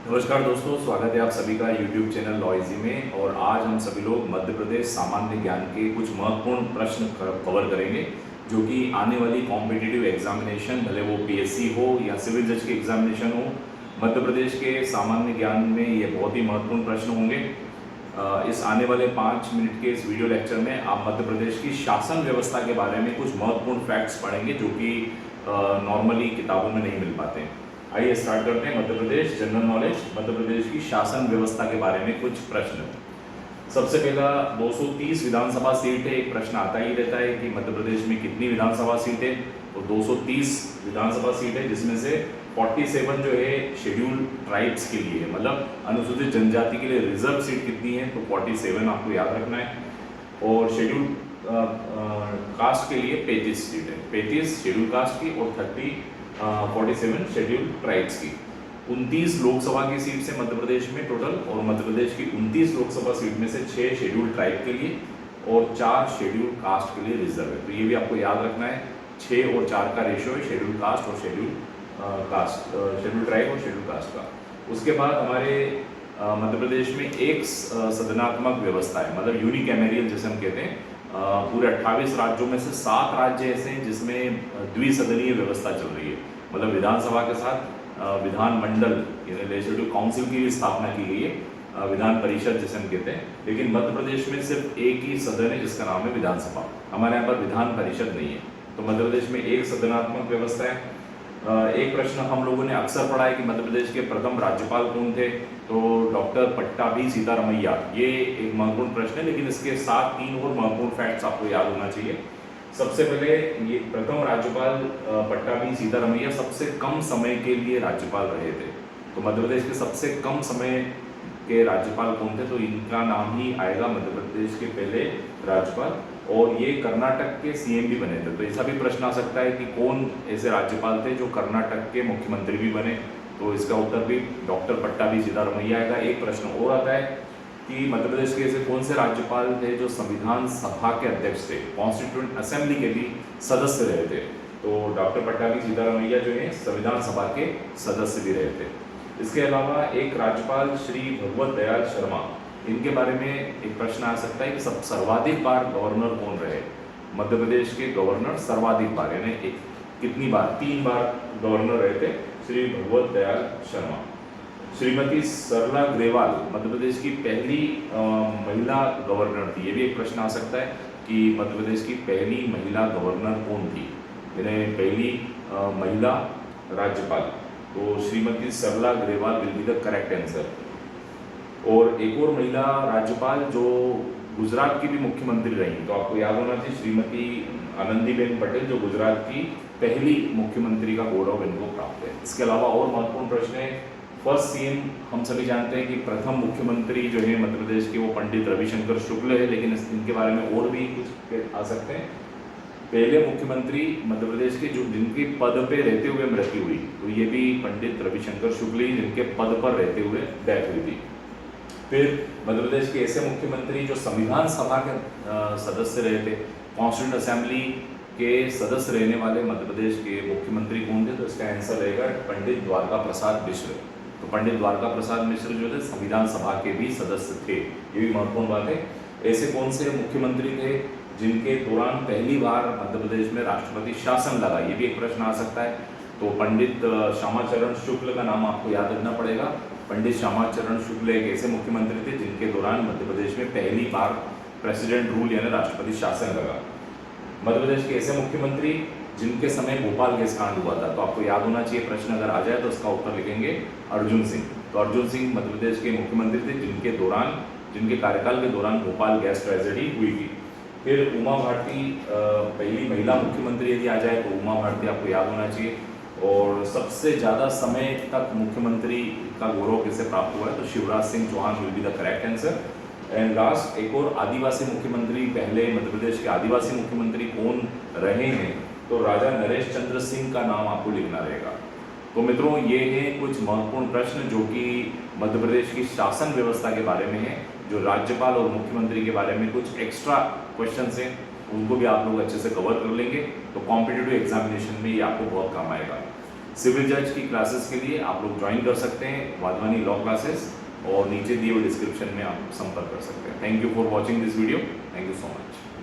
नमस्कार दोस्तों, स्वागत है आप सभी का YouTube चैनल लॉइजी में। और आज हम सभी लोग मध्य प्रदेश सामान्य ज्ञान के कुछ महत्वपूर्ण प्रश्न कवर करेंगे जो कि आने वाली कॉम्पिटिटिव एग्जामिनेशन, भले वो पीएससी हो या सिविल जज के एग्जामिनेशन हो, मध्य प्रदेश के सामान्य ज्ञान में ये बहुत ही महत्वपूर्ण प्रश्न होंगे। इस आने वाले 5 मिनट के इस वीडियो लेक्चर में आप मध्य प्रदेश की शासन व्यवस्था के बारे में कुछ महत्वपूर्ण फैक्ट्स पढ़ेंगे जो कि नॉर्मली किताबों में नहीं मिल पाते हैं। आइए स्टार्ट करते हैं। मध्य प्रदेश जनरल नॉलेज, मध्य प्रदेश की शासन व्यवस्था के बारे में कुछ प्रश्न। सबसे पहला 230 विधानसभा सीट है। एक प्रश्न आता ही रहता है कि मध्य प्रदेश में कितनी विधानसभा सीट है। तो 230 विधानसभा सीट है, जिसमें से 47 जो है शेड्यूल ट्राइब्स के लिए है, मतलब अनुसूचित जनजाति के लिए रिजर्व सीट कितनी है, तो 47 आपको याद रखना है। और शेड्यूल कास्ट के लिए 35 सीट है, 35 शेड्यूल कास्ट की और 47 शेड्यूल ट्राइब्स की। 29 लोकसभा की सीट से मध्य प्रदेश में टोटल, और मध्य प्रदेश की 29 लोकसभा सीट में से 6 शेड्यूल ट्राइब के लिए और 4 शेड्यूल कास्ट के लिए रिजर्व है। तो ये भी आपको याद रखना है, 6 और 4 का रेशियो है शेड्यूल कास्ट और शेड्यूल कास्ट, शेड्यूल ट्राइब और शेड्यूल कास्ट का। उसके बाद हमारे मध्य प्रदेश में एक सदनात्मक व्यवस्था है, मतलब यूनिकैमेरियल जैसे हम कहते हैं। पूरे 28 राज्यों में से 7 राज्य ऐसे हैं जिसमें द्विसदनीय व्यवस्था चल रही है, मतलब विधानसभा के साथ विधानमंडल यानी लेजिस्लेटिव काउंसिल की भी स्थापना की गई है, विधान परिषद जैसे हम कहते हैं। लेकिन मध्य प्रदेश में सिर्फ एक ही सदन है जिसका नाम है विधानसभा। हमारे यहाँ पर विधान परिषद नहीं है। तो मध्य प्रदेश में एक सदनात्मक व्यवस्था है। एक प्रश्न हम लोगों ने अक्सर पढ़ा है कि मध्य प्रदेश के प्रथम राज्यपाल कौन थे, तो डॉक्टर पट्टाभी सीतारमैया। ये एक महत्वपूर्ण प्रश्न है, लेकिन इसके साथ 3 और महत्वपूर्ण फैक्ट्स आपको याद होना चाहिए। सबसे पहले ये प्रथम राज्यपाल पट्टाभी सीतारमैया सबसे कम समय के लिए राज्यपाल रहे थे। तो मध्य प्रदेश के सबसे कम समय के राज्यपाल कौन थे, तो इनका नाम ही आएगा मध्य प्रदेश के पहले राज्यपाल। और ये कर्नाटक के सीएम भी बने थे। तो ऐसा भी प्रश्न आ सकता है कि कौन ऐसे राज्यपाल थे जो कर्नाटक के मुख्यमंत्री भी बने, तो इसका उत्तर भी डॉक्टर पट्टाभी सीतारमैया आएगा। एक प्रश्न और आता है कि मध्य प्रदेश के ऐसे कौन से राज्यपाल थे जो संविधान सभा के अध्यक्ष थे, कॉन्स्टिट्यूएंट असेंबली के भी सदस्य रहे थे। तो डॉक्टर पट्टाभी सीतारमैया जो है संविधान सभा के सदस्य भी रहे थे। इसके अलावा एक राज्यपाल श्री भगवत दयाल शर्मा, इनके बारे में एक प्रश्न आ सकता है कि सर्वाधिक बार गवर्नर कौन रहे। मध्य प्रदेश के गवर्नर सर्वाधिक बार यानी कितनी बार, 3 बार गवर्नर रहे थे श्री भगवत दयाल शर्मा। श्रीमती सरला ग्रेवाल मध्य प्रदेश की पहली महिला गवर्नर थी। ये भी एक प्रश्न आ सकता है कि मध्य प्रदेश की पहली महिला गवर्नर कौन थी, यानी पहली महिला राज्यपाल। तो Shrimati Sarla Grewal will be the correct answer. और एक और महिला राज्यपाल जो गुजरात की भी मुख्यमंत्री रही, तो आपको याद होना चाहिए श्रीमती आनंदीबेन पटेल, जो गुजरात की पहली मुख्यमंत्री का गौरव इनको प्राप्त है। इसके अलावा और महत्वपूर्ण प्रश्न है, फर्स्ट सीएम हम सभी जानते हैं कि प्रथम मुख्यमंत्री जो है मध्य प्रदेश के वो पंडित रविशंकर शुक्ल है, लेकिन इनके बारे में और भी कुछ आ सकते हैं। पहले मुख्यमंत्री मध्य प्रदेश के जो जिनके पद पे रहते हुए मृत्यु हुई, तो ये भी पंडित रविशंकर शुक्ल ही जिनके पद पर रहते हुए डेथ हुई थी। फिर मध्य प्रदेश के ऐसे मुख्यमंत्री जो संविधान सभा के सदस्य रहे थे, कॉन्स्टिट्यूएंट असेंबली के सदस्य रहने वाले मध्य प्रदेश के मुख्यमंत्री कौन थे, तो इसका आंसर रहेगा पंडित द्वारका प्रसाद मिश्र। तो पंडित द्वारका प्रसाद मिश्र जो थे संविधान सभा के भी सदस्य थे, ये भी महत्वपूर्ण बात है। ऐसे कौन से मुख्यमंत्री थे जिनके दौरान पहली बार मध्य प्रदेश में राष्ट्रपति शासन लगा, ये भी एक प्रश्न आ सकता है। तो पंडित श्यामाचरण शुक्ल का नाम आपको याद रखना पड़ेगा। पंडित श्यामाचरण शुक्ल एक ऐसे मुख्यमंत्री थे जिनके दौरान मध्य प्रदेश में पहली बार प्रेसिडेंट रूल यानी राष्ट्रपति शासन लगा। मध्य प्रदेश के ऐसे मुख्यमंत्री जिनके समय भोपाल गैस कांड हुआ था, तो आपको याद होना चाहिए, प्रश्न अगर आ जाए तो उसका उत्तर लिखेंगे अर्जुन सिंह। तो अर्जुन सिंह मध्य प्रदेश के मुख्यमंत्री थे जिनके कार्यकाल के दौरान भोपाल गैस ट्रेजेडी हुई थी। फिर उमा भारती पहली महिला मुख्यमंत्री यदि आ जाए तो उमा भारती आपको याद होना चाहिए। और सबसे ज़्यादा समय तक मुख्यमंत्री का गौरव किसे प्राप्त हुआ है, तो Shivraj Singh Chouhan will be the correct answer. And last एक और आदिवासी मुख्यमंत्री, पहले मध्य प्रदेश के आदिवासी मुख्यमंत्री कौन रहे हैं, तो राजा नरेश चंद्र सिंह का नाम आपको लिखना रहेगा। तो मित्रों, ये हैं कुछ महत्वपूर्ण प्रश्न जो कि मध्य प्रदेश की शासन व्यवस्था के बारे में है, जो राज्यपाल और मुख्यमंत्री के बारे में कुछ एक्स्ट्रा क्वेश्चंस हैं, उनको भी आप लोग अच्छे से कवर कर लेंगे तो कॉम्पिटिटिव एग्जामिनेशन में ये आपको बहुत काम आएगा। सिविल जज की क्लासेस के लिए आप लोग ज्वाइन कर सकते हैं वाधवानी लॉ क्लासेस, और नीचे दिए हुए डिस्क्रिप्शन में आप संपर्क कर सकते हैं। Thank you for watching this video. Thank you so much.